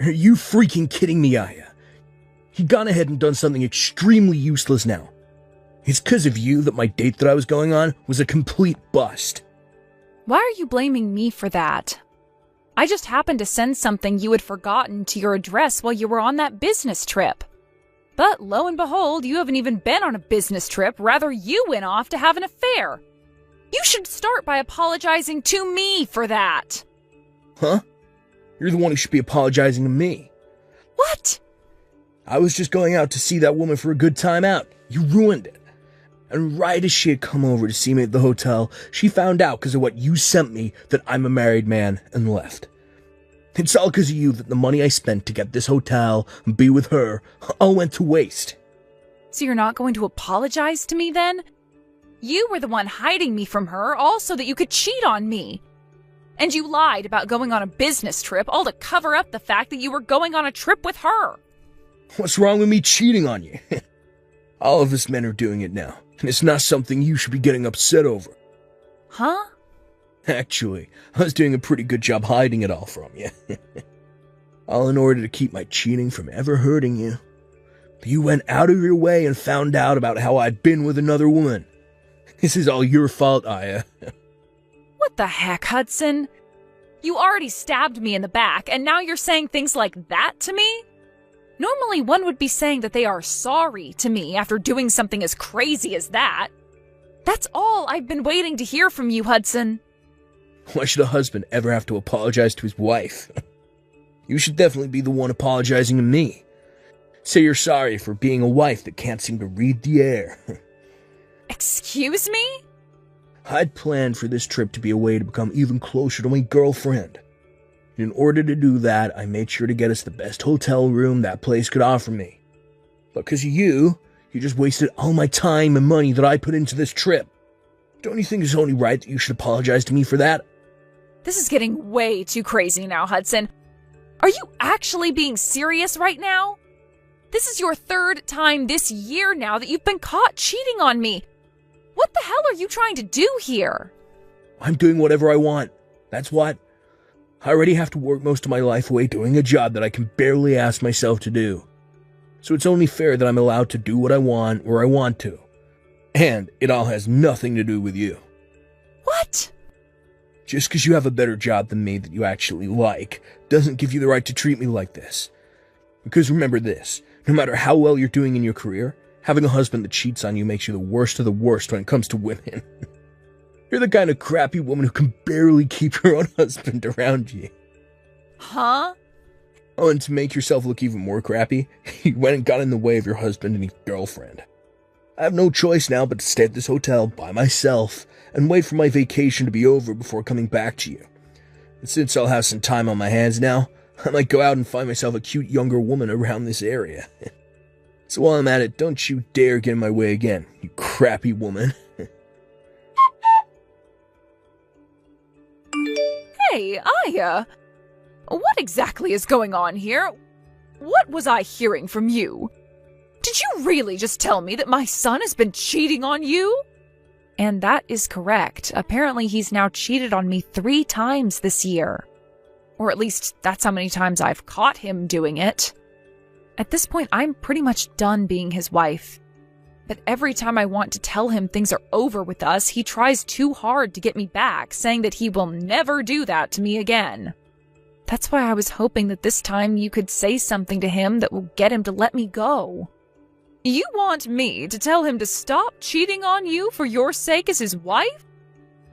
Are you freaking kidding me, Aya? He'd gone ahead and done something extremely useless now. It's because of you that my date that I was going on was a complete bust. Why are you blaming me for that? I just happened to send something you had forgotten to your address while you were on that business trip. But lo and behold, you haven't even been on a business trip. Rather, you went off to have an affair. You should start by apologizing to me for that. Huh? You're the one who should be apologizing to me. What? I was just going out to see that woman for a good time out. You ruined it. And right as she had come over to see me at the hotel, she found out because of what you sent me that I'm a married man and left. It's all because of you that the money I spent to get this hotel and be with her all went to waste. So you're not going to apologize to me then? You were the one hiding me from her, all so that you could cheat on me. And you lied about going on a business trip, all to cover up the fact that you were going on a trip with her. What's wrong with me cheating on you? All of us men are doing it now, and it's not something you should be getting upset over. Huh? Actually, I was doing a pretty good job hiding it all from you. All in order to keep my cheating from ever hurting you. But you went out of your way and found out about how I'd been with another woman. This is all your fault, Aya. What the heck, Hudson? You already stabbed me in the back, and now you're saying things like that to me? Normally, one would be saying that they are sorry to me after doing something as crazy as that. That's all I've been waiting to hear from you, Hudson. Why should a husband ever have to apologize to his wife? You should definitely be the one apologizing to me. Say you're sorry for being a wife that can't seem to read the air. Excuse me? I'd planned for this trip to be a way to become even closer to my girlfriend. In order to do that, I made sure to get us the best hotel room that place could offer me. But because of you just wasted all my time and money that I put into this trip. Don't you think it's only right that you should apologize to me for that? This is getting way too crazy now, Hudson. Are you actually being serious right now? This is your third time this year now that you've been caught cheating on me. What the hell are you trying to do here? I'm doing whatever I want. That's what. I already have to work most of my life away doing a job that I can barely ask myself to do. So it's only fair that I'm allowed to do what I want where I want to. And it all has nothing to do with you. What? Just because you have a better job than me that you actually like doesn't give you the right to treat me like this. Because remember this, no matter how well you're doing in your career, having a husband that cheats on you makes you the worst of the worst when it comes to women. You're the kind of crappy woman who can barely keep her own husband around you. Huh? Oh, and to make yourself look even more crappy, you went and got in the way of your husband and his girlfriend. I have no choice now but to stay at this hotel by myself and wait for my vacation to be over before coming back to you. And since I'll have some time on my hands now, I might go out and find myself a cute younger woman around this area. So while I'm at it, don't you dare get in my way again, you crappy woman. Hey, Aya. What exactly is going on here? What was I hearing from you? Did you really just tell me that my son has been cheating on you? And that is correct. Apparently he's now cheated on me 3 times this year. Or at least that's how many times I've caught him doing it. At this point, I'm pretty much done being his wife. But every time I want to tell him things are over with us, he tries too hard to get me back, saying that he will never do that to me again. That's why I was hoping that this time you could say something to him that will get him to let me go. You want me to tell him to stop cheating on you for your sake as his wife?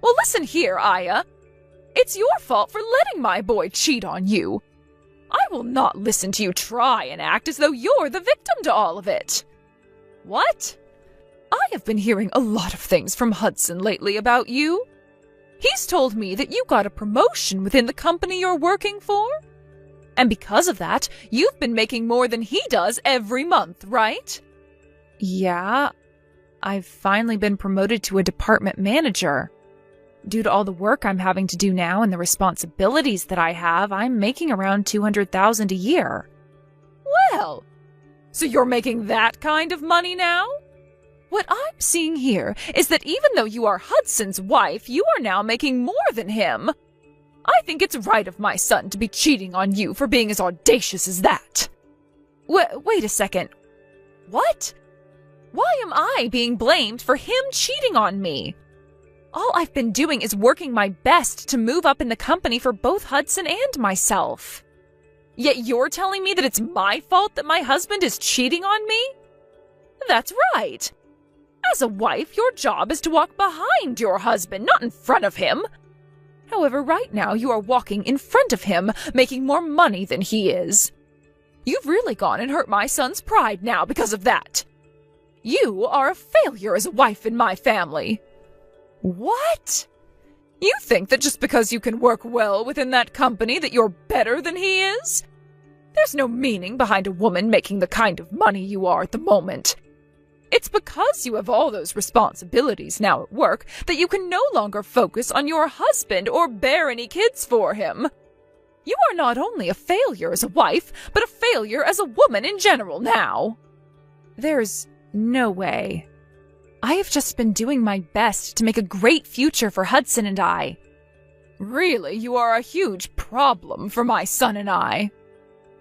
Well, listen here, Aya. It's your fault for letting my boy cheat on you. I will not listen to you try and act as though you're the victim to all of it. What? I have been hearing a lot of things from Hudson lately about you. He's told me that you got a promotion within the company you're working for. And because of that, you've been making more than he does every month, right? Yeah, I've finally been promoted to a department manager. Due to all the work I'm having to do now and the responsibilities that I have, I'm making around $200,000 a year. Well, so you're making that kind of money now? What I'm seeing here is that even though you are Hudson's wife, you are now making more than him. I think it's right of my son to be cheating on you for being as audacious as that. Wait a second. What? Why am I being blamed for him cheating on me? All I've been doing is working my best to move up in the company for both Hudson and myself. Yet you're telling me that it's my fault that my husband is cheating on me? That's right. As a wife, your job is to walk behind your husband, not in front of him. However, right now you are walking in front of him, making more money than he is. You've really gone and hurt my son's pride now because of that. You are a failure as a wife in my family. What? You think that just because you can work well within that company that you're better than he is? There's no meaning behind a woman making the kind of money you are at the moment. It's because you have all those responsibilities now at work that you can no longer focus on your husband or bear any kids for him. You are not only a failure as a wife, but a failure as a woman in general now. There's no way. I have just been doing my best to make a great future for Hudson and I. Really, you are a huge problem for my son and I.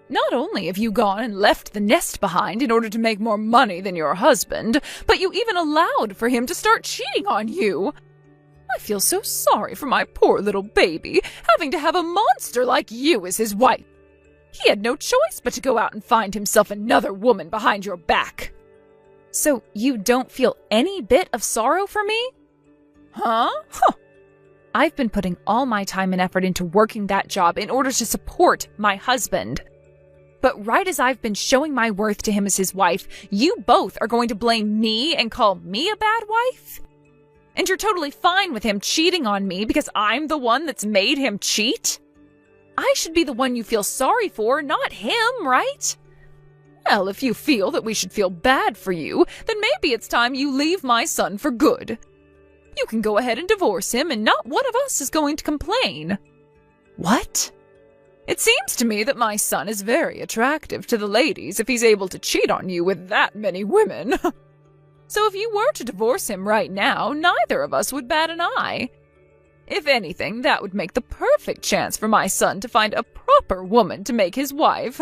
Not only have you gone and left the nest behind in order to make more money than your husband, but you even allowed for him to start cheating on you. I feel so sorry for my poor little baby, having to have a monster like you as his wife. He had no choice but to go out and find himself another woman behind your back. So you don't feel any bit of sorrow for me? Huh? I've been putting all my time and effort into working that job in order to support my husband. But right as I've been showing my worth to him as his wife, you both are going to blame me and call me a bad wife? And you're totally fine with him cheating on me because I'm the one that's made him cheat? I should be the one you feel sorry for, not him, right? Well, if you feel that we should feel bad for you, then maybe it's time you leave my son for good. You can go ahead and divorce him, and not one of us is going to complain. What? It seems to me that my son is very attractive to the ladies if he's able to cheat on you with that many women. So if you were to divorce him right now, neither of us would bat an eye. If anything, that would make the perfect chance for my son to find a proper woman to make his wife.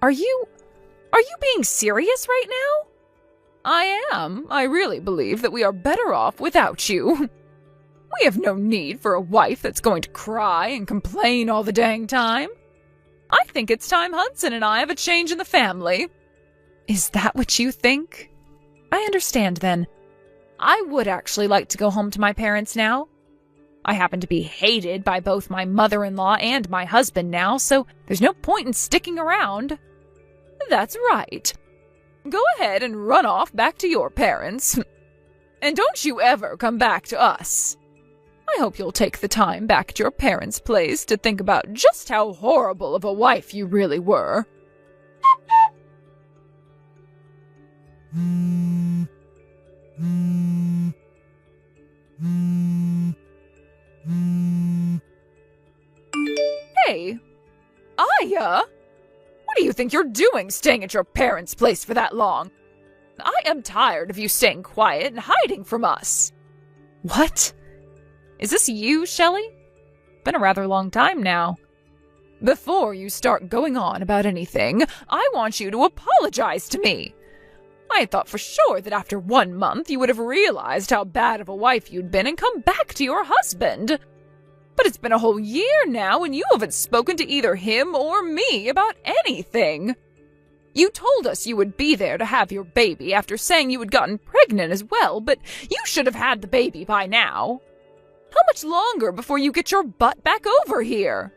Are you being serious right now? I am. I really believe that we are better off without you. We have no need for a wife that's going to cry and complain all the dang time. I think it's time Hudson and I have a change in the family. Is that what you think? I understand then. I would actually like to go home to my parents now. I happen to be hated by both my mother-in-law and my husband now, so there's no point in sticking around. That's right. Go ahead and run off back to your parents. And don't you ever come back to us. I hope you'll take the time back at your parents' place to think about just how horrible of a wife you really were. Hey, Aya! What do you think you're doing staying at your parents' place for that long? I am tired of you staying quiet and hiding from us. What? Is this you, Shelley? Been a rather long time now. Before you start going on about anything, I want you to apologize to me. I had thought for sure that after 1 month you would have realized how bad of a wife you'd been and come back to your husband. But it's been a whole year now and you haven't spoken to either him or me about anything. You told us you would be there to have your baby after saying you had gotten pregnant as well, but you should have had the baby by now. How much longer before you get your butt back over here?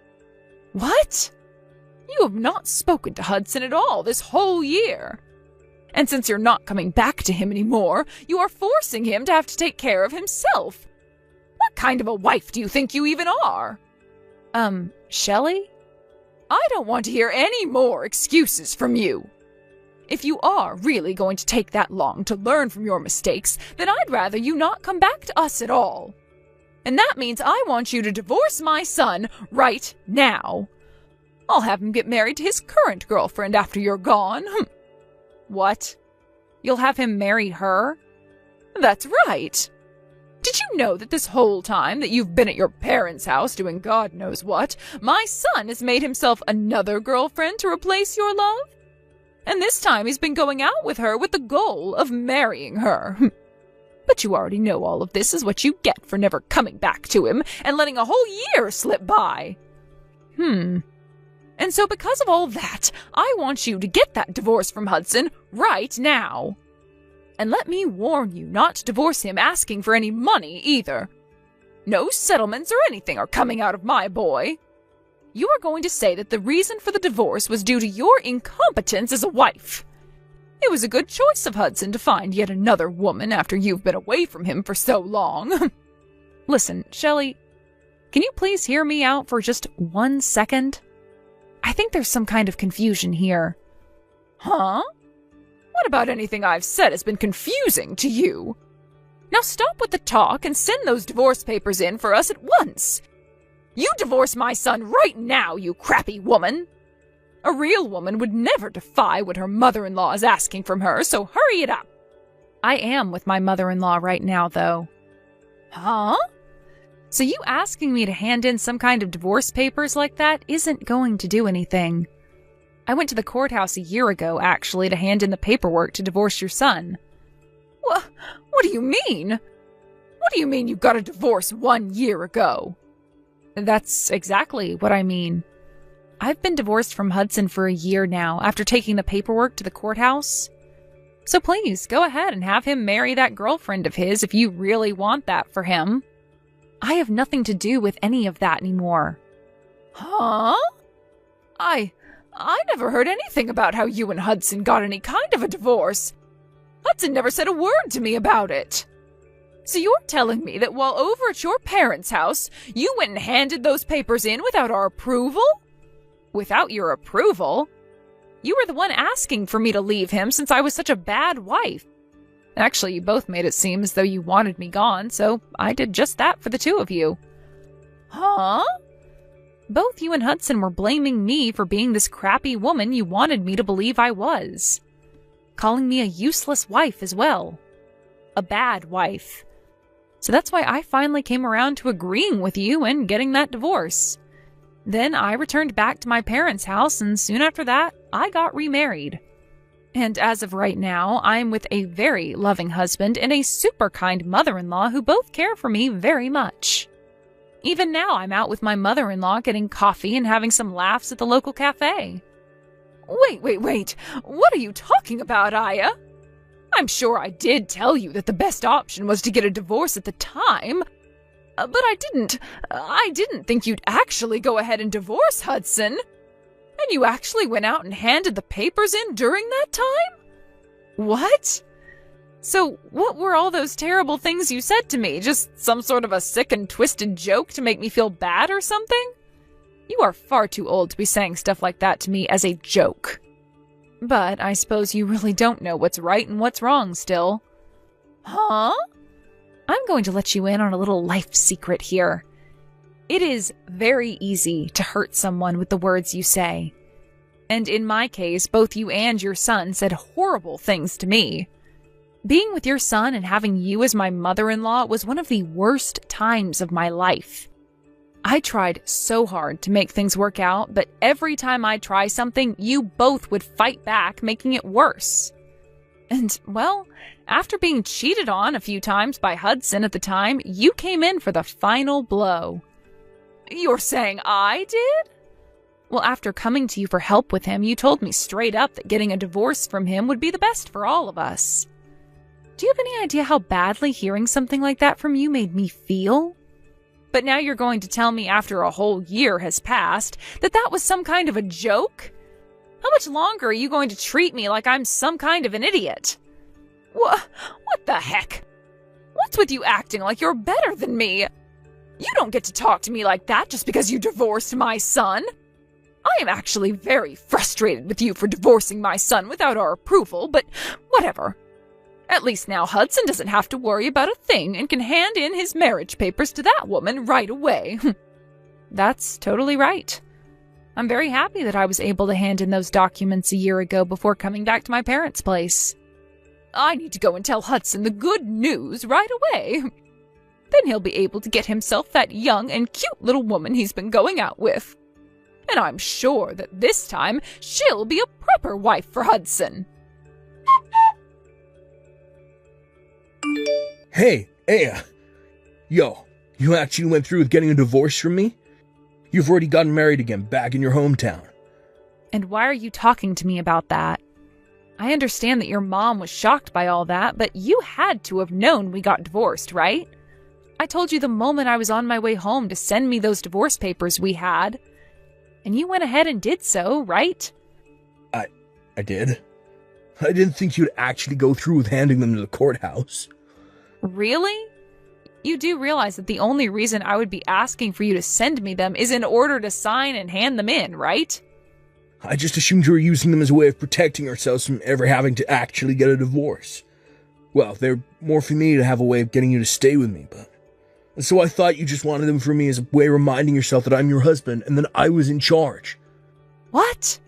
What? You have not spoken to Hudson at all this whole year. And since you're not coming back to him anymore, you are forcing him to have to take care of himself. What kind of a wife do you think you even are? Shelley? I don't want to hear any more excuses from you. If you are really going to take that long to learn from your mistakes, then I'd rather you not come back to us at all. And that means I want you to divorce my son right now. I'll have him get married to his current girlfriend after you're gone. What? You'll have him marry her? That's right. Did you know that this whole time that you've been at your parents' house doing God knows what, my son has made himself another girlfriend to replace your love? And this time he's been going out with her with the goal of marrying her. But you already know all of this is what you get for never coming back to him and letting a whole year slip by. And so because of all that, I want you to get that divorce from Hudson right now. And let me warn you not to divorce him asking for any money either. No settlements or anything are coming out of my boy. You are going to say that the reason for the divorce was due to your incompetence as a wife. It was a good choice of Hudson to find yet another woman after you've been away from him for so long. Listen, Shelley, can you please hear me out for just 1 second? I think there's some kind of confusion here. Huh? What about anything I've said has been confusing to you? Now stop with the talk and send those divorce papers in for us at once. You divorce my son right now, you crappy woman. A real woman would never defy what her mother-in-law is asking from her, so hurry it up. I am with my mother-in-law right now, though. Huh? So you asking me to hand in some kind of divorce papers like that isn't going to do anything. I went to the courthouse a year ago, actually, to hand in the paperwork to divorce your son. What do you mean? What do you mean you got a divorce 1 year ago? That's exactly what I mean. I've been divorced from Hudson for a year now, after taking the paperwork to the courthouse. So please, go ahead and have him marry that girlfriend of his if you really want that for him. I have nothing to do with any of that anymore. Huh? I never heard anything about how you and Hudson got any kind of a divorce. Hudson never said a word to me about it. So you're telling me that while over at your parents' house, you went and handed those papers in without our approval? Without your approval? You were the one asking for me to leave him since I was such a bad wife. Actually, you both made it seem as though you wanted me gone, so I did just that for the two of you. Huh? Both you and Hudson were blaming me for being this crappy woman you wanted me to believe I was. Calling me a useless wife as well. A bad wife. So that's why I finally came around to agreeing with you and getting that divorce. Then I returned back to my parents' house, and soon after that, I got remarried. And as of right now, I'm with a very loving husband and a super kind mother-in-law who both care for me very much. Even now, I'm out with my mother-in-law getting coffee and having some laughs at the local cafe. Wait. What are you talking about, Aya? I'm sure I did tell you that the best option was to get a divorce at the time. But I didn't think you'd actually go ahead and divorce Hudson. And you actually went out and handed the papers in during that time? What? So what were all those terrible things you said to me? Just some sort of a sick and twisted joke to make me feel bad or something? You are far too old to be saying stuff like that to me as a joke. But I suppose you really don't know what's right and what's wrong still. Huh? I'm going to let you in on a little life secret here. It is very easy to hurt someone with the words you say. And in my case, both you and your son said horrible things to me. Being with your son and having you as my mother-in-law was one of the worst times of my life. I tried so hard to make things work out, but every time I try something, you both would fight back, making it worse. And, well, after being cheated on a few times by Hudson at the time, you came in for the final blow. You're saying I did? Well, after coming to you for help with him, you told me straight up that getting a divorce from him would be the best for all of us. Do you have any idea how badly hearing something like that from you made me feel? But now you're going to tell me after a whole year has passed that that was some kind of a joke? How much longer are you going to treat me like I'm some kind of an idiot? What the heck? What's with you acting like you're better than me? You don't get to talk to me like that just because you divorced my son. I am actually very frustrated with you for divorcing my son without our approval, but whatever. At least now Hudson doesn't have to worry about a thing and can hand in his marriage papers to that woman right away. That's totally right. I'm very happy that I was able to hand in those documents a year ago before coming back to my parents' place. I need to go and tell Hudson the good news right away. Then he'll be able to get himself that young and cute little woman he's been going out with. And I'm sure that this time she'll be a proper wife for Hudson. Hey, Aya. Yo, you actually went through with getting a divorce from me? You've already gotten married again back in your hometown. And why are you talking to me about that? I understand that your mom was shocked by all that, but you had to have known we got divorced, right? I told you the moment I was on my way home to send me those divorce papers we had. And you went ahead and did so, right? I did. I didn't think you'd actually go through with handing them to the courthouse. Really? You do realize that the only reason I would be asking for you to send me them is in order to sign and hand them in, right? I just assumed you were using them as a way of protecting ourselves from ever having to actually get a divorce. Well, they're more for me to have a way of getting you to stay with me, but... So I thought you just wanted them for me as a way of reminding yourself that I'm your husband and that I was in charge. What?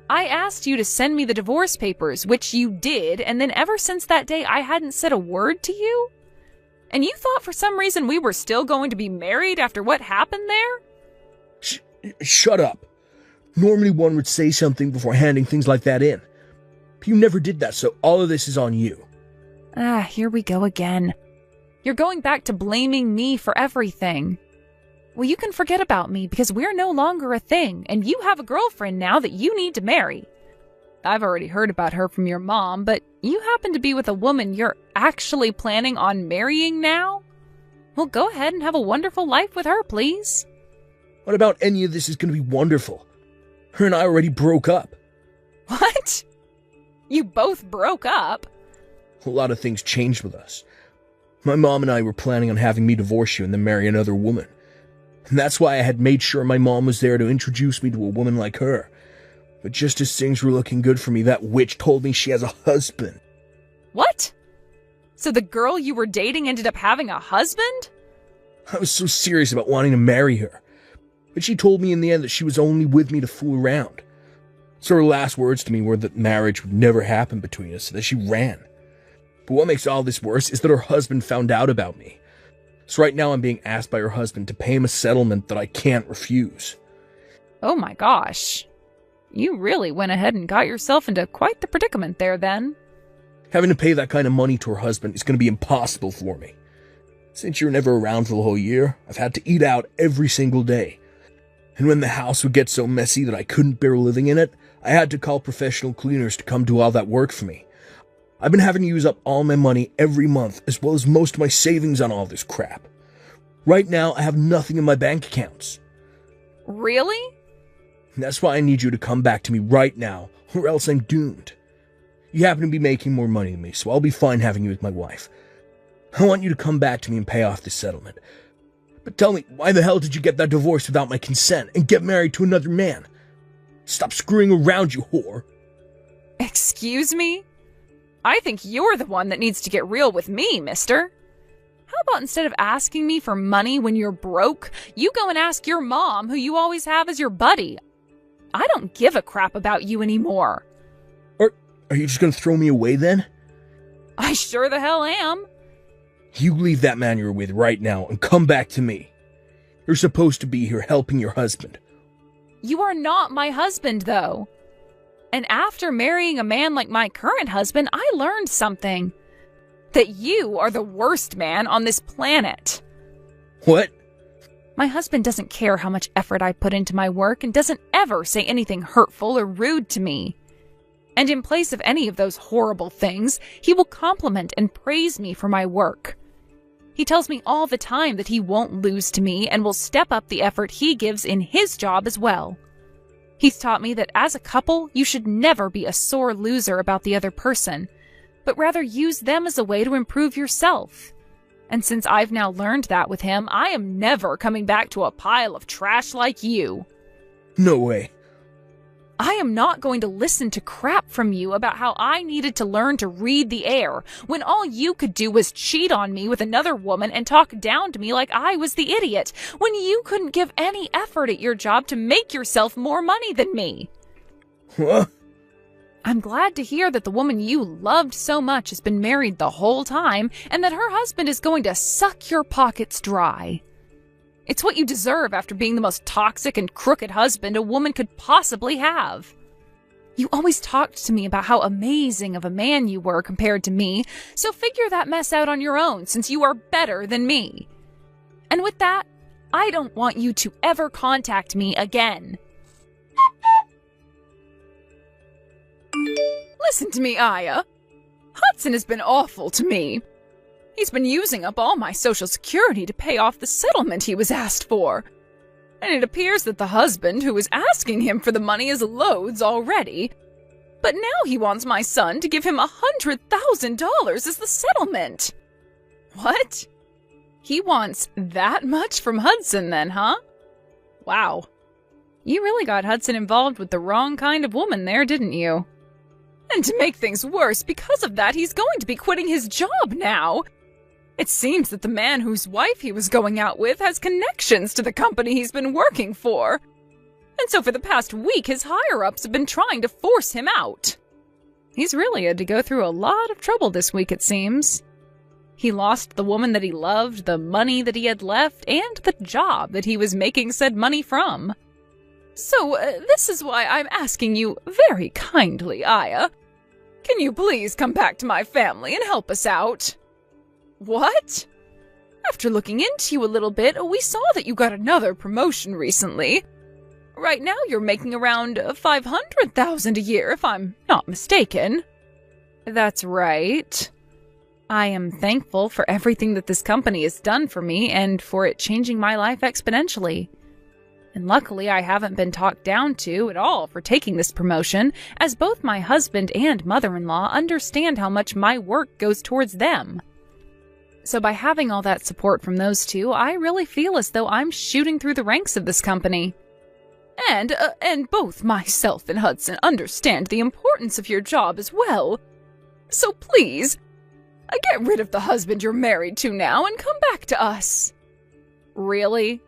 I asked you to send me the divorce papers, which you did, and then ever since that day I hadn't said a word to you? And you thought for some reason we were still going to be married after what happened there? Shut up. Normally one would say something before handing things like that in. But you never did that, so all of this is on you. Here we go again. You're going back to blaming me for everything. Well, you can forget about me because we're no longer a thing, and you have a girlfriend now that you need to marry. I've already heard about her from your mom, but you happen to be with a woman you're actually planning on marrying now? Well, go ahead and have a wonderful life with her, please. What about any of this is going to be wonderful? Her and I already broke up. What? You both broke up? A lot of things changed with us. My mom and I were planning on having me divorce you and then marry another woman. And that's why I had made sure my mom was there to introduce me to a woman like her. But just as things were looking good for me, that witch told me she has a husband. What? So the girl you were dating ended up having a husband? I was so serious about wanting to marry her. But she told me in the end that she was only with me to fool around. So her last words to me were that marriage would never happen between us, so that she ran. But what makes all this worse is that her husband found out about me. So right now I'm being asked by her husband to pay him a settlement that I can't refuse. Oh my gosh. You really went ahead and got yourself into quite the predicament there then. Having to pay that kind of money to her husband is going to be impossible for me. Since you're never around for the whole year, I've had to eat out every single day. And when the house would get so messy that I couldn't bear living in it, I had to call professional cleaners to come do all that work for me. I've been having to use up all my money every month, as well as most of my savings on all this crap. Right now, I have nothing in my bank accounts. Really? And that's why I need you to come back to me right now, or else I'm doomed. You happen to be making more money than me, so I'll be fine having you as my wife. I want you to come back to me and pay off this settlement. But tell me, why the hell did you get that divorce without my consent and get married to another man? Stop screwing around, you whore. Excuse me? I think you're the one that needs to get real with me, mister. How about instead of asking me for money when you're broke, you go and ask your mom, who you always have as your buddy. I don't give a crap about you anymore. Are you just going to throw me away then? I sure the hell am. You leave that man you're with right now and come back to me. You're supposed to be here helping your husband. You are not my husband, though. And after marrying a man like my current husband, I learned something. That you are the worst man on this planet. What? My husband doesn't care how much effort I put into my work and doesn't ever say anything hurtful or rude to me. And in place of any of those horrible things, he will compliment and praise me for my work. He tells me all the time that he won't lose to me and will step up the effort he gives in his job as well. He's taught me that as a couple, you should never be a sore loser about the other person, but rather use them as a way to improve yourself. And since I've now learned that with him, I am never coming back to a pile of trash like you. No way. I am not going to listen to crap from you about how I needed to learn to read the air, when all you could do was cheat on me with another woman and talk down to me like I was the idiot, when you couldn't give any effort at your job to make yourself more money than me. What? I'm glad to hear that the woman you loved so much has been married the whole time and that her husband is going to suck your pockets dry. It's what you deserve after being the most toxic and crooked husband a woman could possibly have. You always talked to me about how amazing of a man you were compared to me, so figure that mess out on your own since you are better than me. And with that, I don't want you to ever contact me again. Listen to me, Aya. Hudson has been awful to me. He's been using up all my Social Security to pay off the settlement he was asked for. And it appears that the husband who was asking him for the money is loads already. But now he wants my son to give him $100,000 as the settlement. What? He wants that much from Hudson then, huh? Wow. You really got Hudson involved with the wrong kind of woman there, didn't you? And to make things worse, because of that, he's going to be quitting his job now. It seems that the man whose wife he was going out with has connections to the company he's been working for. And so for the past week, his higher-ups have been trying to force him out. He's really had to go through a lot of trouble this week, it seems. He lost the woman that he loved, the money that he had left, and the job that he was making said money from. So, this is why I'm asking you very kindly, Aya. Can you please come back to my family and help us out? What? After looking into you a little bit, we saw that you got another promotion recently. Right now you're making around $500,000 a year, if I'm not mistaken. That's right. I am thankful for everything that this company has done for me and for it changing my life exponentially. And luckily, I haven't been talked down to at all for taking this promotion, as both my husband and mother-in-law understand how much my work goes towards them. So by having all that support from those two, I really feel as though I'm shooting through the ranks of this company. And both myself and Hudson understand the importance of your job as well. So please, get rid of the husband you're married to now and come back to us. Really?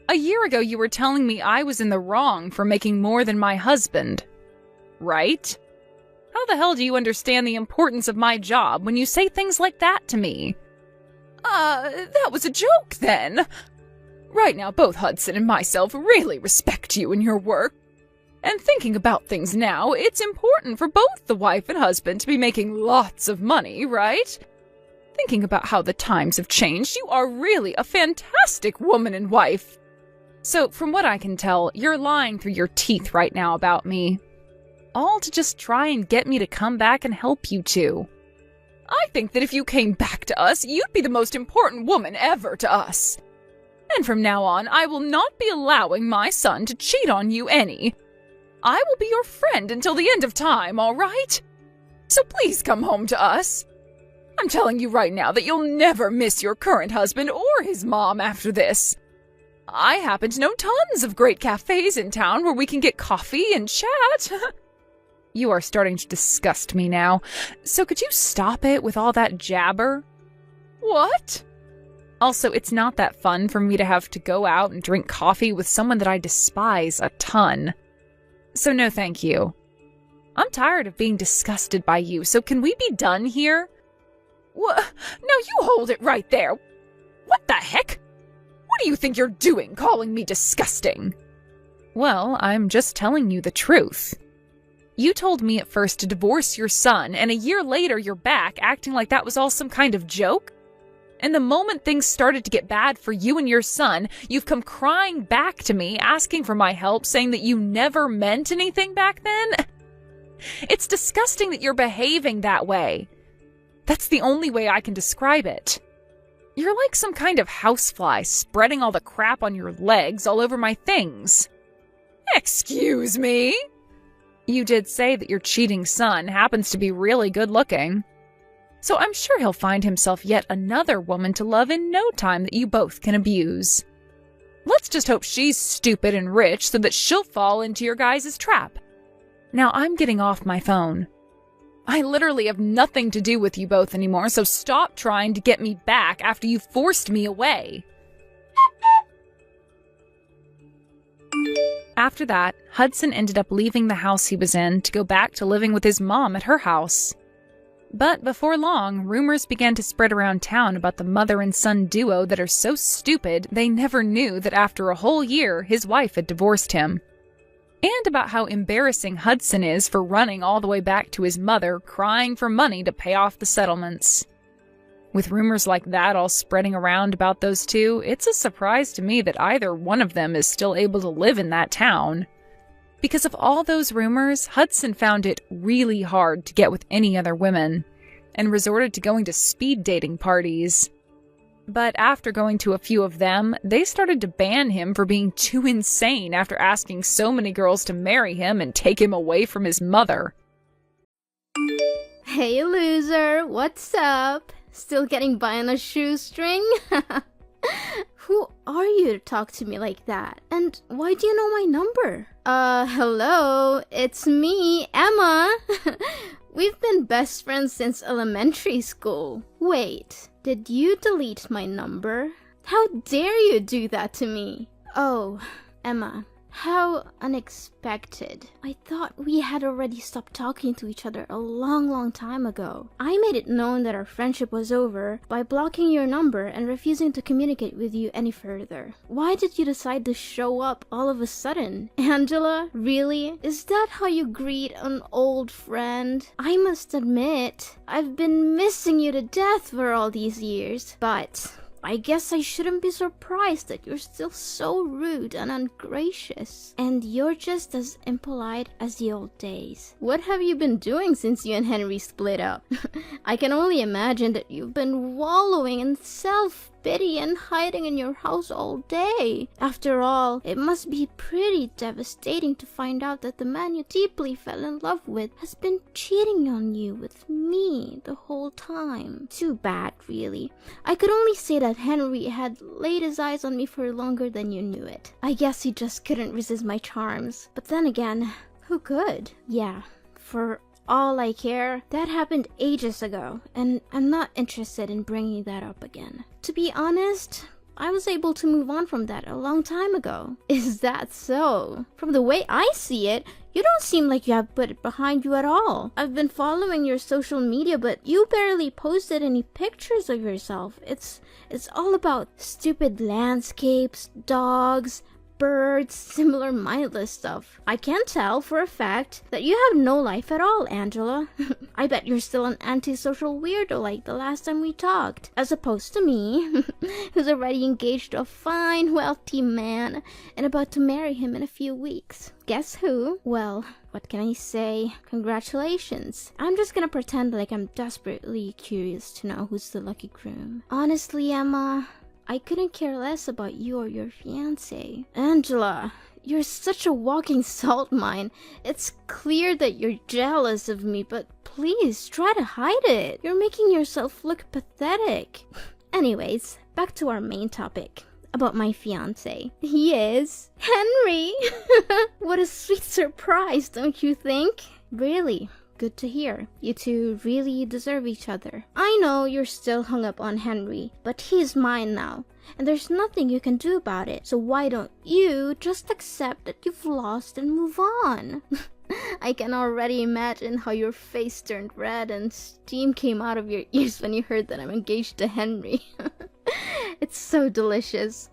A year ago, you were telling me I was in the wrong for making more than my husband, right? How the hell do you understand the importance of my job when you say things like that to me? That was a joke then. Right now, both Hudson and myself really respect you and your work. And thinking about things now, it's important for both the wife and husband to be making lots of money, right? Thinking about how the times have changed, you are really a fantastic woman and wife. So, from what I can tell, you're lying through your teeth right now about me. All to just try and get me to come back and help you two. I think that if you came back to us, you'd be the most important woman ever to us. And from now on, I will not be allowing my son to cheat on you any. I will be your friend until the end of time, all right? So please come home to us. I'm telling you right now that you'll never miss your current husband or his mom after this. I happen to know tons of great cafes in town where we can get coffee and chat. You are starting to disgust me now. So could you stop it with all that jabber? What? Also, it's not that fun for me to have to go out and drink coffee with someone that I despise a ton. So no thank you. I'm tired of being disgusted by you, so can we be done here? What? Now you hold it right there. What the heck? What do you think you're doing, calling me disgusting? Well, I'm just telling you the truth. You told me at first to divorce your son, and a year later you're back acting like that was all some kind of joke? And the moment things started to get bad for you and your son, you've come crying back to me, asking for my help, saying that you never meant anything back then? It's disgusting that you're behaving that way. That's the only way I can describe it. You're like some kind of housefly spreading all the crap on your legs all over my things. Excuse me? You did say that your cheating son happens to be really good looking. So I'm sure he'll find himself yet another woman to love in no time that you both can abuse. Let's just hope she's stupid and rich so that she'll fall into your guys' trap. Now I'm getting off my phone. I literally have nothing to do with you both anymore, so stop trying to get me back after you forced me away. After that, Hudson ended up leaving the house he was in to go back to living with his mom at her house. But before long, rumors began to spread around town about the mother and son duo that are so stupid they never knew that after a whole year his wife had divorced him. And about how embarrassing Hudson is for running all the way back to his mother, crying for money to pay off the settlements. With rumors like that all spreading around about those two, it's a surprise to me that either one of them is still able to live in that town. Because of all those rumors, Hudson found it really hard to get with any other women, and resorted to going to speed dating parties. But after going to a few of them, they started to ban him for being too insane after asking so many girls to marry him and take him away from his mother. Hey loser, what's up? Still getting by on a shoestring? Who are you to talk to me like that? And why do you know my number? Hello, it's me, Emma. We've been best friends since elementary school. Wait, did you delete my number? How dare you do that to me? Oh, Emma, how unexpected. I thought we had already stopped talking to each other a long time ago. I made it known that our friendship was over by blocking your number and refusing to communicate with you any further. Why did you decide to show up all of a sudden? Angela, really? Is that how you greet an old friend? I must admit, I've been missing you to death for all these years, but I guess I shouldn't be surprised that you're still so rude and ungracious. And you're just as impolite as the old days. What have you been doing since you and Henry split up? I can only imagine that you've been wallowing in self-pity and hiding in your house all day. After all, it must be pretty devastating to find out that the man you deeply fell in love with has been cheating on you with me the whole time. Too bad, really. I could only say that Henry had laid his eyes on me for longer than you knew it. I guess he just couldn't resist my charms. But then again, who could? Yeah, for all I care, that happened ages ago, and I'm not interested in bringing that up again. To be honest, I was able to move on from that a long time ago. Is that so? From the way I see it, you don't seem like you have put it behind you at all. I've been following your social media, but you barely posted any pictures of yourself. It's all about stupid landscapes, dogs, birds, similar mindless stuff. I can tell for a fact that you have no life at all, Angela. I bet you're still an antisocial weirdo like the last time we talked, as opposed to me, who's already engaged to a fine, wealthy man and about to marry him in a few weeks. Guess who? Well, what can I say? Congratulations. I'm just gonna pretend like I'm desperately curious to know who's the lucky groom. Honestly, Emma, I couldn't care less about you or your fiancé. Angela, you're such a walking salt mine. It's clear that you're jealous of me, but please try to hide it. You're making yourself look pathetic. Anyways, back to our main topic. About my fiancé. He is Henry. What a sweet surprise, don't you think? Really? Good to hear. You two really deserve each other. I know you're still hung up on Henry, but he's mine now, and there's nothing you can do about it. So why don't you just accept that you've lost and move on? I can already imagine how your face turned red and steam came out of your ears when you heard that I'm engaged to Henry. It's so delicious.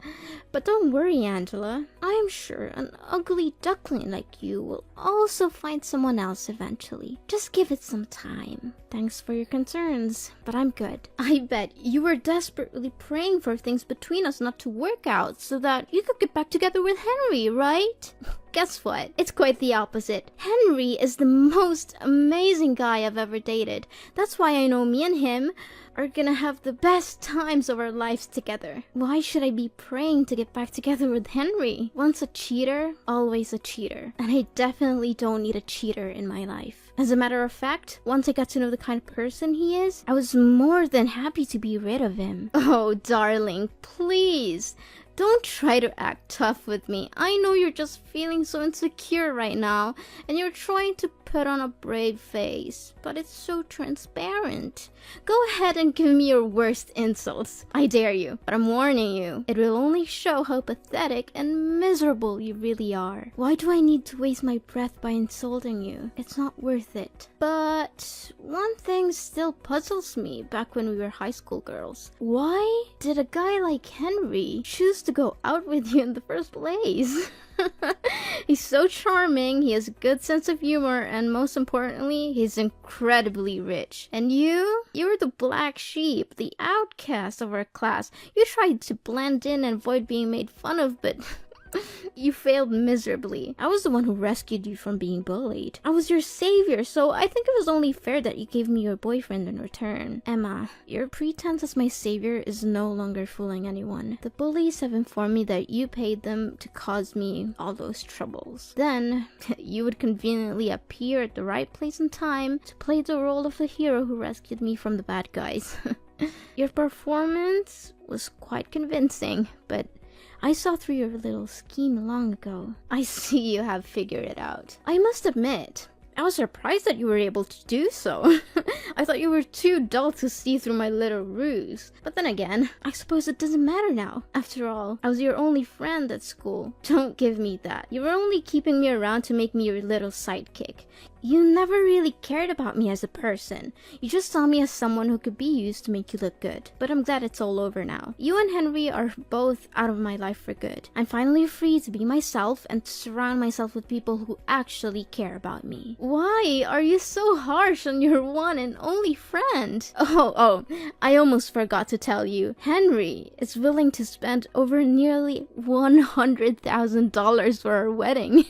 But don't worry, Angela. I am sure an ugly duckling like you will also find someone else eventually. Just give it some time. Thanks for your concerns, but I'm good. I bet you were desperately praying for things between us not to work out so that you could get back together with Henry, right? Guess what? It's quite the opposite. Henry is the most amazing guy I've ever dated. That's why I know me and him are gonna have the best times of our lives together. Why should I be praying to get back together with Henry? Once a cheater, always a cheater. And I definitely don't need a cheater in my life. As a matter of fact, once I got to know the kind of person he is, I was more than happy to be rid of him. Oh, darling, please. Don't try to act tough with me. I know you're just feeling so insecure right now, and you're trying to put on a brave face, but it's so transparent. Go ahead and give me your worst insults. I dare you, but I'm warning you. It will only show how pathetic and miserable you really are. Why do I need to waste my breath by insulting you? It's not worth it. But one thing still puzzles me back when we were high school girls. Why did a guy like Henry choose to go out with you in the first place? He's so charming, he has a good sense of humor, and most importantly, he's incredibly rich. And you're the black sheep, the outcast of our class. You tried to blend in and avoid being made fun of, but you failed miserably. I was the one who rescued you from being bullied. I was your savior, so I think it was only fair that you gave me your boyfriend in return. Emma, your pretense as my savior is no longer fooling anyone. The bullies have informed me that you paid them to cause me all those troubles. Then, you would conveniently appear at the right place and time to play the role of the hero who rescued me from the bad guys. Your performance was quite convincing, but I saw through your little scheme long ago. I see you have figured it out. I must admit, I was surprised that you were able to do so. I thought you were too dull to see through my little ruse. But then again, I suppose it doesn't matter now. After all, I was your only friend at school. Don't give me that. You were only keeping me around to make me your little sidekick. You never really cared about me as a person. You just saw me as someone who could be used to make you look good. But I'm glad it's all over now. You and Henry are both out of my life for good. I'm finally free to be myself and to surround myself with people who actually care about me. Why are you so harsh on your one and only friend? Oh, I almost forgot to tell you. Henry is willing to spend over nearly $100,000 for our wedding.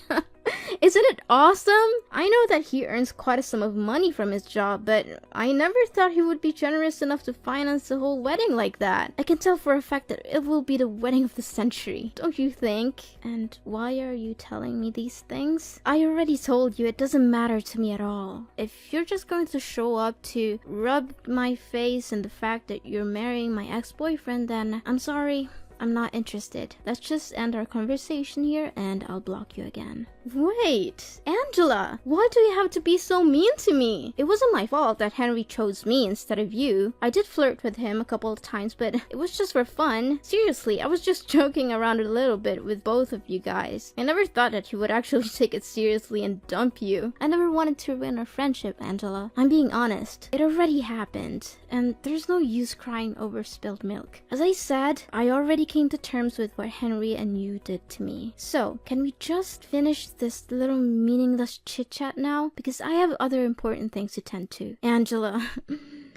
Isn't it awesome? I know that he earns quite a sum of money from his job, but I never thought he would be generous enough to finance the whole wedding like that. I can tell for a fact that it will be the wedding of the century, don't you think? And why are you telling me these things? I already told you it doesn't matter to me at all. If you're just going to show up to rub my face in the fact that you're marrying my ex-boyfriend, then I'm sorry. I'm not interested. Let's just end our conversation here and I'll block you again. Wait, Angela, why do you have to be so mean to me? It wasn't my fault that Henry chose me instead of you. I did flirt with him a couple of times, but it was just for fun. Seriously, I was just joking around a little bit with both of you guys. I never thought that he would actually take it seriously and dump you. I never wanted to ruin our friendship, Angela. I'm being honest. It already happened, and there's no use crying over spilled milk. As I said, I already came to terms with what Henry and you did to me. So, can we just finish this little meaningless chit-chat now? Because I have other important things to tend to. Angela,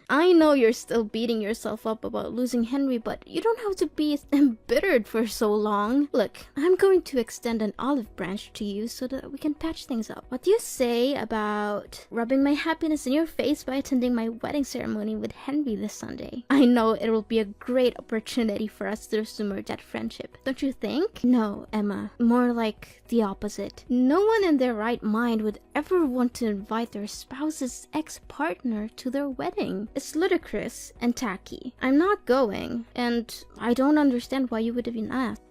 I know you're still beating yourself up about losing Henry, but you don't have to be embittered for so long. Look, I'm going to extend an olive branch to you so that we can patch things up. What do you say about rubbing my happiness in your face by attending my wedding ceremony with Henry this Sunday? I know it will be a great opportunity for us to resume our dead friendship. Don't you think? No, Emma. More like the opposite. No one in their right mind would ever want to invite their spouse's ex-partner to their wedding. It's ludicrous and tacky. I'm not going, and I don't understand why you would even ask.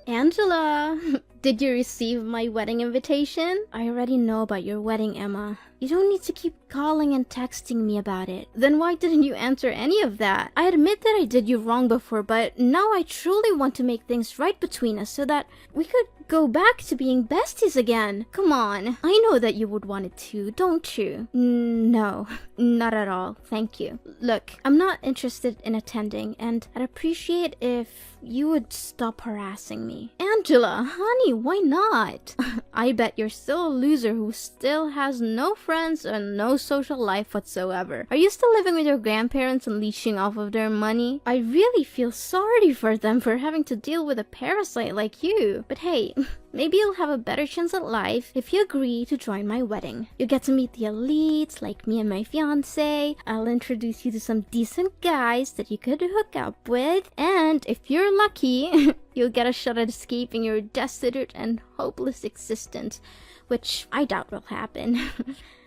Angela, did you receive my wedding invitation? I already know about your wedding, Emma. You don't need to keep calling and texting me about it. Then why didn't you answer any of that? I admit that I did you wrong before, but now I truly want to make things right between us so that we could go back to being besties again. Come on. I know that you would want it too, don't you? No, not at all. Thank you. Look, I'm not interested in attending, and I'd appreciate if you would stop harassing me. Angela, honey, why not? I bet you're still a loser who still has no friends and no social life whatsoever. Are you still living with your grandparents and leeching off of their money? I really feel sorry for them for having to deal with a parasite like you. But hey, Maybe you'll have a better chance at life if you agree to join my wedding. You get to meet the elites like me and my fiance. I'll introduce you to some decent guys that you could hook up with. And if you're lucky, you'll get a shot at escaping your destitute and hopeless existence, which I doubt will happen.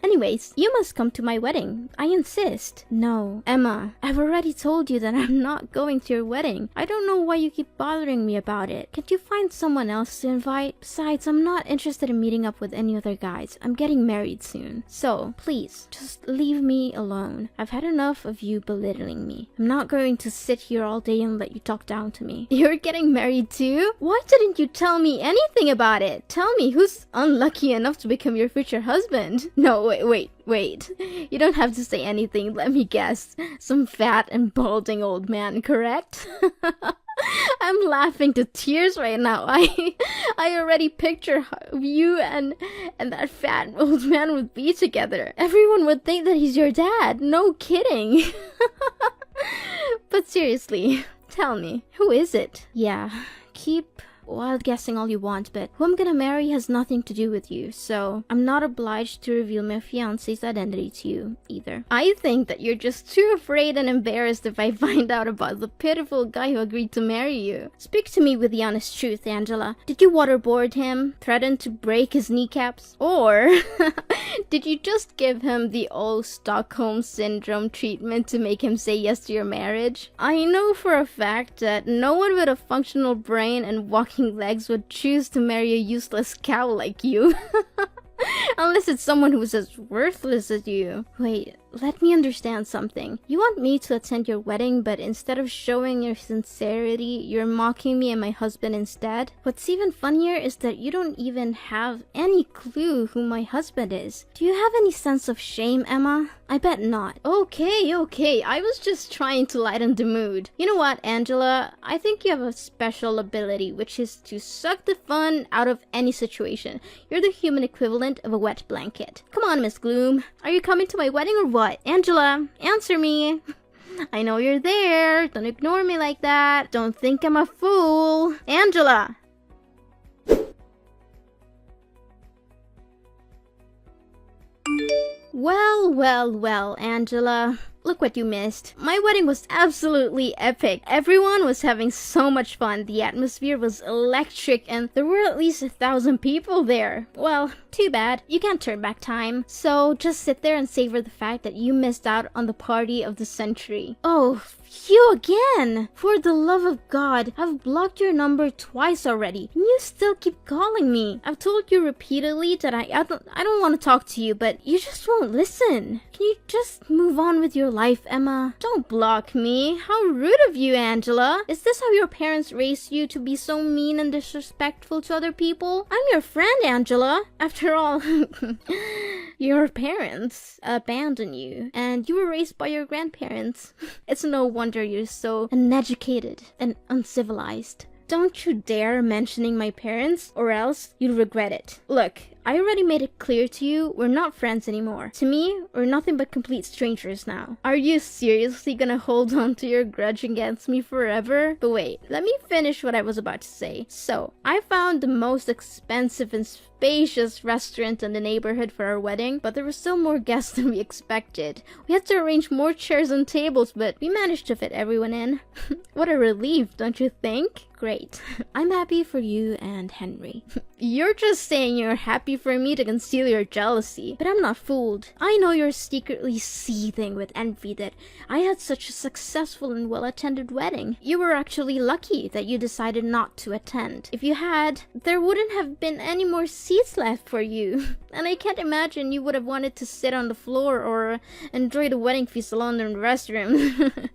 Anyways, you must come to my wedding. I insist. No, Emma, I've already told you that I'm not going to your wedding. I don't know why you keep bothering me about it. Can't you find someone else to invite? Besides, I'm not interested in meeting up with any other guys. I'm getting married soon. So, please, just leave me alone. I've had enough of you belittling me. I'm not going to sit here all day and let you talk down to me. You're getting married too? Why didn't you tell me anything about it? Tell me who's unlucky enough to become your future husband. No, wait. You don't have to say anything. Let me guess. Some fat and balding old man, correct? I'm laughing to tears right now. I already picture how you and that fat old man would be together. Everyone would think that he's your dad. No kidding. But seriously, tell me, who is it? Yeah, keep wild guessing all you want, but who I'm gonna marry has nothing to do with you, so I'm not obliged to reveal my fiance's identity to you either. I think that you're just too afraid and embarrassed if I find out about the pitiful guy who agreed to marry you. Speak to me with the honest truth, Angela. Did you waterboard him, threaten to break his kneecaps, or did you just give him the old Stockholm Syndrome treatment to make him say yes to your marriage? I know for a fact that no one with a functional brain and walking legs would choose to marry a useless cow like you. Unless it's someone who's as worthless as you. Wait, let me understand something. You want me to attend your wedding, but instead of showing your sincerity, you're mocking me and my husband instead? What's even funnier is that you don't even have any clue who my husband is. Do you have any sense of shame, Emma? I bet not. Okay, I was just trying to lighten the mood. You know what, Angela? I think you have a special ability, which is to suck the fun out of any situation. You're the human equivalent of a wet blanket. Come on, Miss Gloom. Are you coming to my wedding or what? Angela, answer me. I know you're there. Don't ignore me like that. Don't think I'm a fool. Angela! Well, Angela. Look what you missed. My wedding was absolutely epic. Everyone was having so much fun. The atmosphere was electric and there were at least 1,000 people there. Well, too bad. You can't turn back time. So just sit there and savor the fact that you missed out on the party of the century. Oh, you again! For the love of God, I've blocked your number twice already, and you still keep calling me. I've told you repeatedly that I don't want to talk to you, but you just won't listen. Can you just move on with your life, Emma? Don't block me. How rude of you, Angela. Is this how your parents raised you, to be so mean and disrespectful to other people? I'm your friend, Angela. After all, your parents abandoned you, and you were raised by your grandparents. It's no wonder you're so uneducated and uncivilized. Don't you dare mentioning my parents, or else you'll regret it. Look, I already made it clear to you, we're not friends anymore. To me, we're nothing but complete strangers now. Are you seriously gonna hold on to your grudge against me forever? But wait, let me finish what I was about to say. So, I found the most expensive and spacious restaurant in the neighborhood for our wedding, but there were still more guests than we expected. We had to arrange more chairs and tables, but we managed to fit everyone in. What a relief, don't you think? Great. I'm happy for you and Henry. You're just saying you're happy for me to conceal your jealousy, but I'm not fooled. I know you're secretly seething with envy that I had such a successful and well-attended wedding. You were actually lucky that you decided not to attend. If you had, there wouldn't have been any more seats left for you. And I can't imagine you would have wanted to sit on the floor or enjoy the wedding feast alone in the restroom.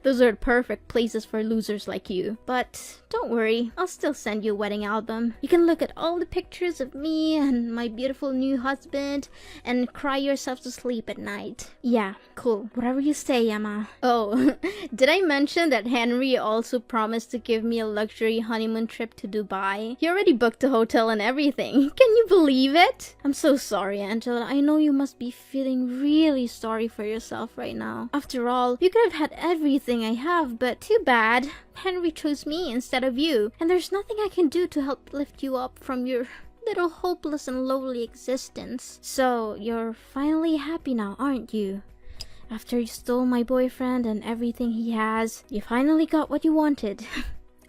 Those are perfect places for losers like you. But don't worry, I'll still send you a wedding album. You can look at all the pictures of me and my beautiful new husband and cry yourself to sleep at night. Yeah, cool. Whatever you say, Emma. Oh, did I mention that Henry also promised to give me a luxury honeymoon trip to Dubai? He already booked the hotel and everything. Can you believe it? I'm so sorry, Angela. I know you must be feeling really sorry for yourself right now. After all, you could have had everything I have, but too bad. Henry chose me instead of you, and there's nothing I can do to help lift you up from your little hopeless and lowly existence. So, you're finally happy now, aren't you? After you stole my boyfriend and everything he has, you finally got what you wanted.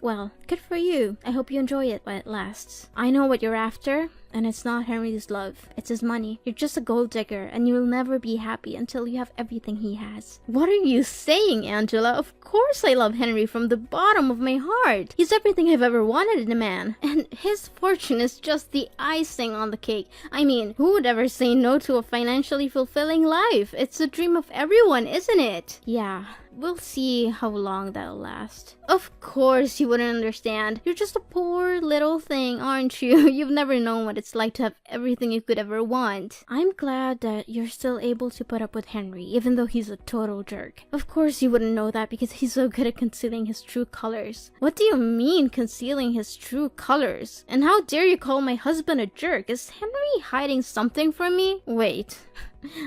Well, good for you. I hope you enjoy it while it lasts. I know what you're after, and it's not Henry's love. It's his money. You're just a gold digger, and you'll never be happy until you have everything he has. What are you saying, Angela? Of course I love Henry from the bottom of my heart. He's everything I've ever wanted in a man, and his fortune is just the icing on the cake. I mean, who would ever say no to a financially fulfilling life? It's a dream of everyone, isn't it? Yeah. We'll see how long that'll last. Of course you wouldn't understand. You're just a poor little thing, aren't you? You've never known what it's like to have everything you could ever want. I'm glad that you're still able to put up with Henry, even though he's a total jerk. Of course you wouldn't know that because he's so good at concealing his true colors. What do you mean, concealing his true colors? And how dare you call my husband a jerk? Is Henry hiding something from me? Wait.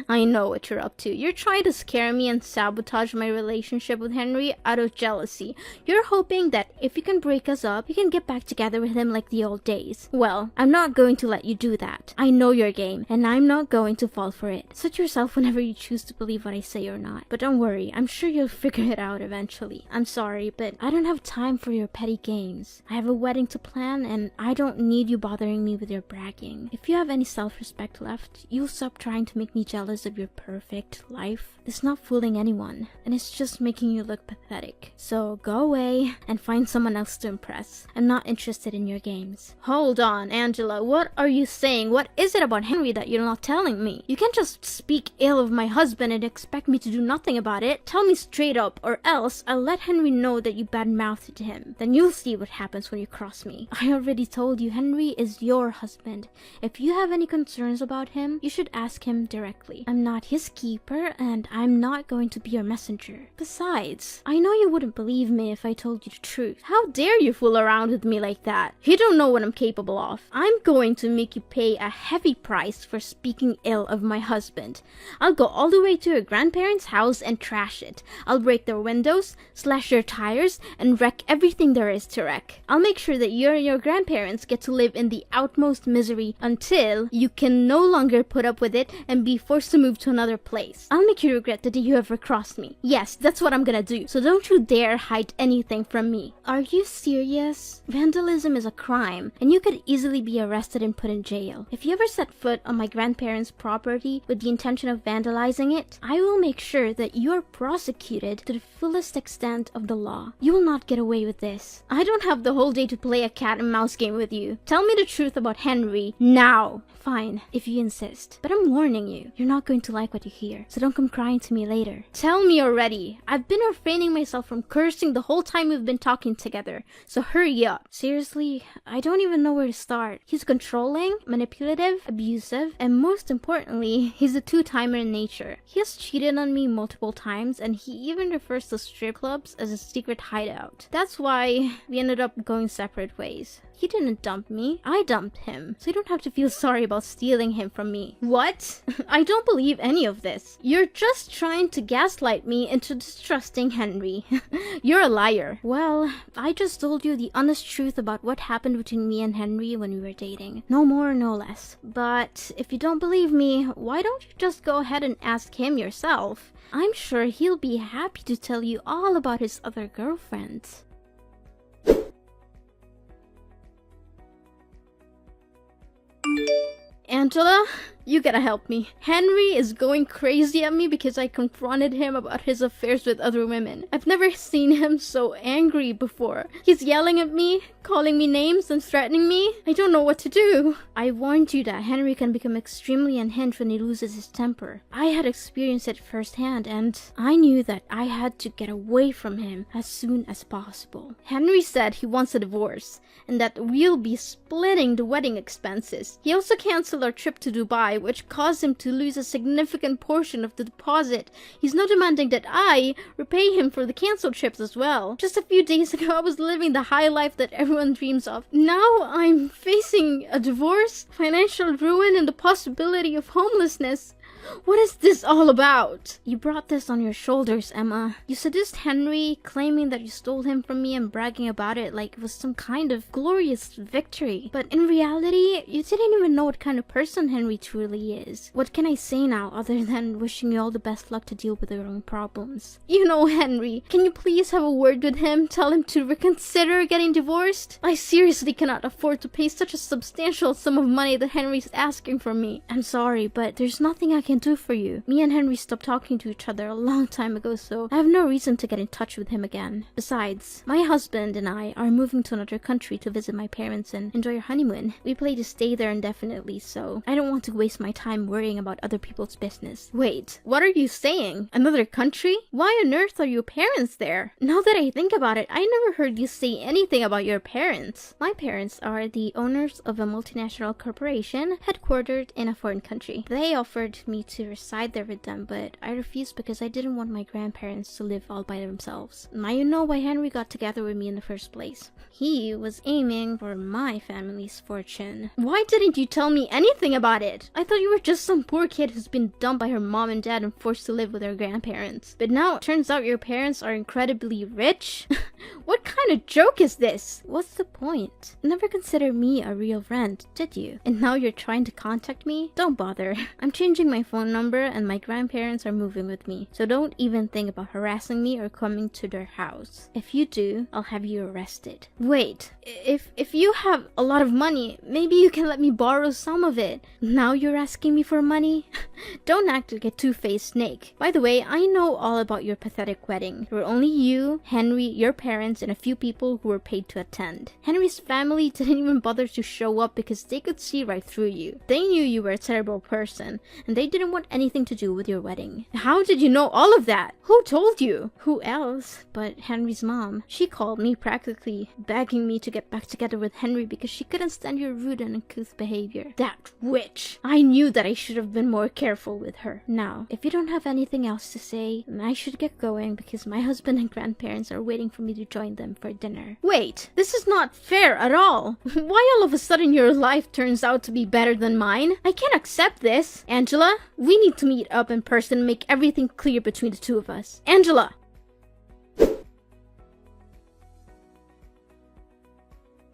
I know what you're up to. You're trying to scare me and sabotage my relationship with Henry out of jealousy. You're hoping that if you can break us up, you can get back together with him like the old days. Well, I'm not going to let you do that. I know your game, and I'm not going to fall for it. Suit yourself whenever you choose to believe what I say or not. But don't worry, I'm sure you'll figure it out eventually. I'm sorry, but I don't have time for your petty games. I have a wedding to plan, and I don't need you bothering me with your bragging. If you have any self-respect left, you'll stop trying to make me jealous of your perfect life. It's not fooling anyone, and it's just making you look pathetic. So go away and find someone else to impress. I'm not interested in your games. Hold on, Angela, what are you saying? What is it about Henry that you're not telling me? You can't just speak ill of my husband and expect me to do nothing about it. Tell me straight up, or else I'll let Henry know that you bad-mouthed him. Then you'll see what happens when you cross me. I already told you Henry is your husband. If you have any concerns about him, you should ask him directly. I'm not his keeper, and I'm not going to be your messenger. Besides, I know you wouldn't believe me if I told you the truth. How dare you fool around with me like that? You don't know what I'm capable of. I'm going to make you pay a heavy price for speaking ill of my husband. I'll go all the way to your grandparents' house and trash it. I'll break their windows, slash their tires, and wreck everything there is to wreck. I'll make sure that you and your grandparents get to live in the utmost misery until you can no longer put up with it and be forced to move to another place. I'll make you regret the day you ever crossed me. Yes, that's what I'm gonna do. So don't you dare hide anything from me. Are you serious? Vandalism is a crime, and you could easily be arrested and put in jail. If you ever set foot on my grandparents' property with the intention of vandalizing it, I will make sure that you are prosecuted to the fullest extent of the law. You will not get away with this. I don't have the whole day to play a cat and mouse game with you. Tell me the truth about Henry now. Fine, if you insist. But I'm warning you, you're not going to like what you hear, so don't come crying to me later. Tell me already. I've been refraining myself from cursing the whole time we've been talking together, so hurry up. Seriously, I don't even know where to start. He's controlling, manipulative, abusive, and most importantly, he's a two-timer in nature. He has cheated on me multiple times, and he even refers to strip clubs as a secret hideout. That's why we ended up going separate ways. He didn't dump me. I dumped him. So you don't have to feel sorry about stealing him from me. What? I don't believe any of this. You're just trying to gaslight me into distrusting Henry. You're a liar. Well, I just told you the honest truth about what happened between me and Henry when we were dating. No more, no less. But if you don't believe me, why don't you just go ahead and ask him yourself? I'm sure he'll be happy to tell you all about his other girlfriends. Angela, you gotta help me. Henry is going crazy at me because I confronted him about his affairs with other women. I've never seen him so angry before. He's yelling at me, calling me names, and threatening me. I don't know what to do. I warned you that Henry can become extremely unhinged when he loses his temper. I had experienced it firsthand, and I knew that I had to get away from him as soon as possible. Henry said he wants a divorce, and that we'll be splitting the wedding expenses. He also canceled our trip to Dubai, which caused him to lose a significant portion of the deposit. He's now demanding that I repay him for the canceled trips as well. Just a few days ago, I was living the high life that everyone dreams of. Now I'm facing a divorce, financial ruin, and the possibility of homelessness. What is this all about? You brought this on your shoulders, Emma. You seduced Henry, claiming that you stole him from me and bragging about it like it was some kind of glorious victory. But in reality, you didn't even know what kind of person Henry truly is. What can I say now other than wishing you all the best luck to deal with your own problems? You know Henry. Can you please have a word with him? Tell him to reconsider getting divorced? I seriously cannot afford to pay such a substantial sum of money that Henry's asking from me. I'm sorry, but there's nothing I can do for you. Me and Henry stopped talking to each other a long time ago, so I have no reason to get in touch with him again. Besides, my husband and I are moving to another country to visit my parents and enjoy our honeymoon. We plan to stay there indefinitely, so I don't want to waste my time worrying about other people's business. Wait, what are you saying? Another country? Why on earth are your parents there? Now that I think about it, I never heard you say anything about your parents. My parents are the owners of a multinational corporation headquartered in a foreign country. They offered me to reside there with them, but I refused because I didn't want my grandparents to live all by themselves. Now you know why Henry got together with me in the first place. He was aiming for my family's fortune. Why didn't you tell me anything about it? I thought you were just some poor kid who's been dumped by her mom and dad and forced to live with her grandparents. But now it turns out your parents are incredibly rich? What kind of joke is this? What's the point? You never considered me a real friend, did you? And now you're trying to contact me? Don't bother. I'm changing my phone number and my grandparents are moving with me. So don't even think about harassing me or coming to their house. If you do, I'll have you arrested. Wait, if you have a lot of money, maybe you can let me borrow some of it. Now you're asking me for money? Don't act like a two-faced snake. By the way, I know all about your pathetic wedding. There were only you, Henry, your parents, and a few people who were paid to attend. Henry's family didn't even bother to show up because they could see right through you. They knew you were a terrible person, and they didn't want anything to do with your wedding. How did you know all of that? Who told you? Who else but Henry's mom? She called me practically begging me to get back together with Henry because she couldn't stand your rude and uncouth behavior. That witch! I knew that I should have been more careful with her. Now, if you don't have anything else to say, then I should get going because my husband and grandparents are waiting for me to join them for dinner. Wait, this is not fair at all. Why all of a sudden your life turns out to be better than mine? I can't accept this. Angela, we need to meet up in person and make everything clear between the two of us. Angela!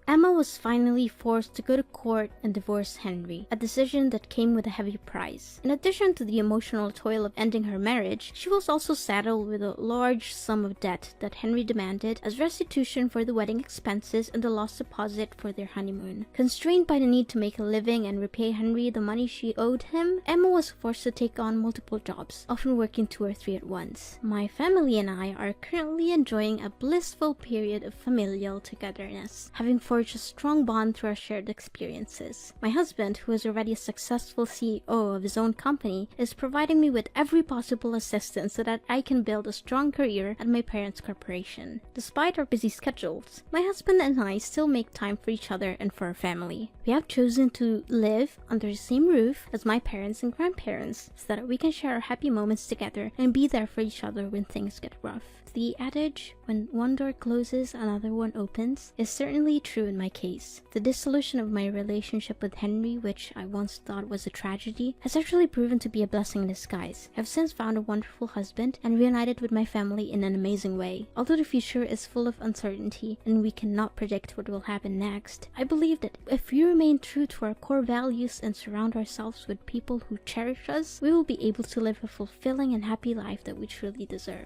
Emma was finally forced to go to court and divorce Henry, a decision that came with a heavy price. In addition to the emotional toil of ending her marriage, she was also saddled with a large sum of debt that Henry demanded as restitution for the wedding expenses and the lost deposit for their honeymoon. Constrained by the need to make a living and repay Henry the money she owed him, Emma was forced to take on multiple jobs, often working 2 or 3 at once. My family and I are currently enjoying a blissful period of familial togetherness, having forged a strong bond through our shared experiences. My husband, who is already a successful CEO of his own company, is providing me with every possible assistance so that I can build a strong career at my parents' corporation. Despite our busy schedules, my husband and I still make time for each other and for our family. We have chosen to live under the same roof as my parents and grandparents so that we can share our happy moments together and be there for each other when things get rough. The adage, when one door closes, another one opens, is certainly true in my case. The dissolution of my relationship with Henry, which I once thought was a tragedy, has actually proven to be a blessing in disguise. I've since found a wonderful husband and reunited with my family in an amazing way. Although the future is full of uncertainty and we cannot predict what will happen next, I believe that if we remain true to our core values and surround ourselves with people who cherish us, we will be able to live a fulfilling and happy life that we truly deserve.